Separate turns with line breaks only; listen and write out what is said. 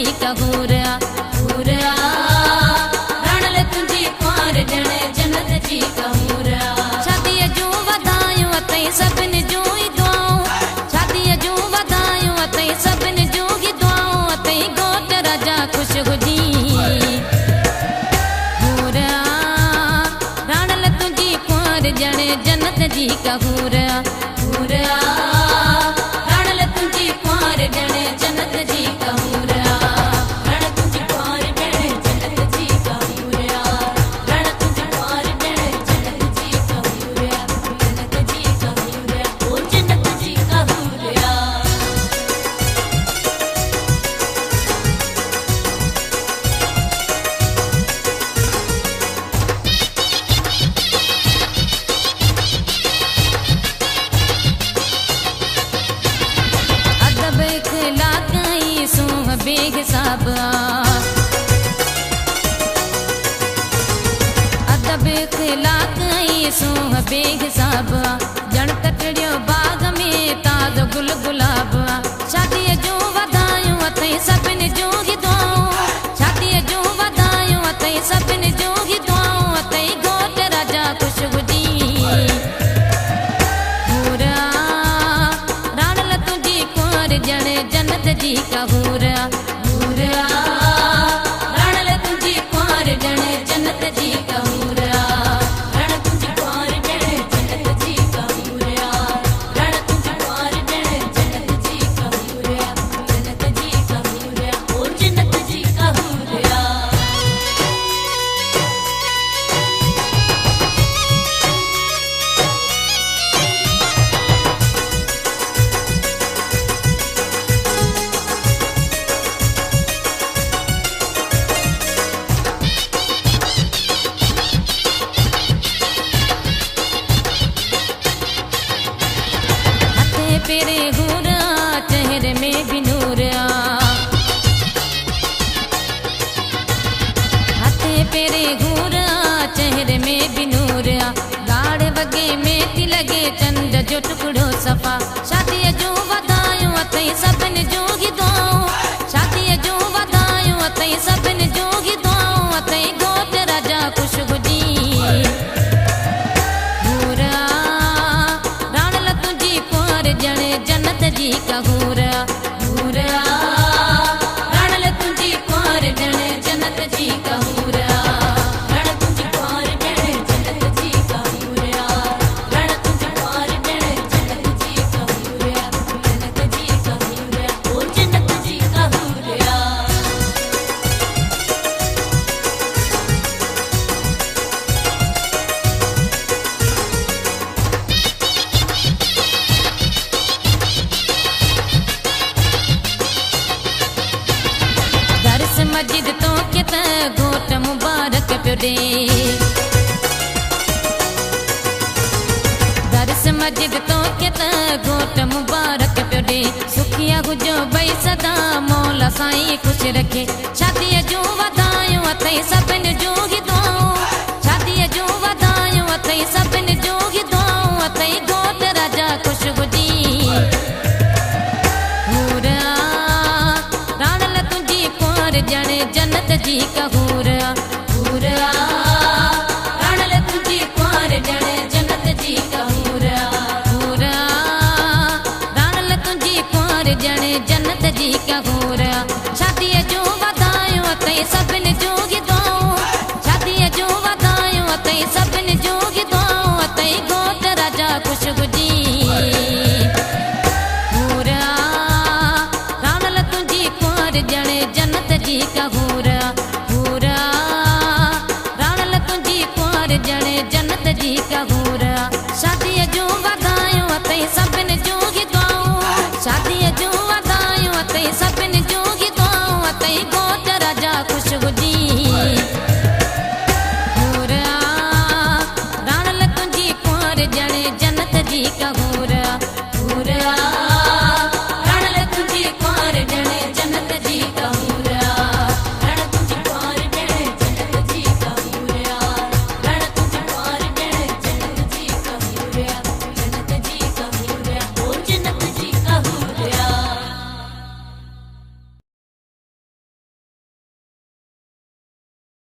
जी का हूरा हूरा राणल तुझी कुंवर जण जन्नत जी का हूरा शादी जो वधायूं अतई सभिन जो ही दुआऊं शादी जो वधायूं अतई सभिन जो ही दुआऊं अतई घोट राजा खुश हुजी हूरा राणल तुझी कुंवर जण जन्नत जी का हूरा हूरा राणल तुझी कुंवर जण जन्नत जी का हूरा रण तुझी कुंवर जण जन्नत जी का हूरा रण तुझी कुंवर जण जन्नत जी का हूरा जन्नत जी का हूरा ओ जन्नत जी का हूरा बेहिसाब अदब इखलाक सूह बेहिसाब जण कटड़ियो बाग में ताज़ गुल गुलाब शादी जो वधायूं अथई सभिन जो ही दुआऊं शादी जो वधायूं अथई सभिन जो ही दुआऊं अथई घोट राजा खुश हुजी हूरा राणल तुझी कुंवर जण जन्नत जी का हूरा हूरा राणल तुझी कुंवर जण जन्नत जी का हूरा रण तुझी कुंवर जण जन्नत जी का हूरा रण तुझी कुंवर जण जन्नत जी का हूरा जन्नत जी का हूरा ओ जन्नत जी का हूरा पेरे हूरा चेहरे में भी नूर हाथे पेरे हूरा चेहरे में भी नूर गाढ़े वगे में थी लगे चंद जो टुकड़ो सफा शादी जो वधायूं अथई सभिन जो ही दुआऊं शादी जो वधायूं अथई सभिन जो ही दुआऊं अथई घोट राजा खुश हुजी जण जन्नत जी का हूरा हूरा राणल तुझी कुंवर जण जन्नत जी का हूरा रण तुझी कुंवर जण जन्नत जी का हूरा रण तुझी कुंवर जण जन्नत जी का हूरा जन्नत जी का हूरा ओ जन्नत जी का हूरा मस्जिद तो के त घोट मुबारक पियो ॾे दर्स मस्जिद तो के त घोट मुबारक पियो ॾे सुखिया हुजो भई सदा मौला साईं ख़ुशि रखे शादी जो वधायूं अथई सभिन जो ही दुआऊं शादी जो वधायूं अथई सभिन जो ही दुआऊं अथई घोट राजा खुश हुजी जण जन्नत जी का हूरा हूरा राणल तुझी कुंवर जण जन्नत जी का हूरा हूरा राणल तुझी कुंवर जण जन्नत जी का हूरा शादी जो वधायूं अथई सभिन जो ही दुआऊं शादी जो वधायूं अथई सभिन जो ही दुआऊं अथई घोट राजा खुश हुजी हूरा राणल तुझी कुंवर जण जन्नत जी का हूरा हूरा राणल तुझी कुंवर जण जन्नत जी का हूरा शादी जो वधायूं अथई सभिन जो ही दुआऊं शादी जो वधायूं अथई सभिन जो ही दुआऊं अथई घोट राजा खुश हुजी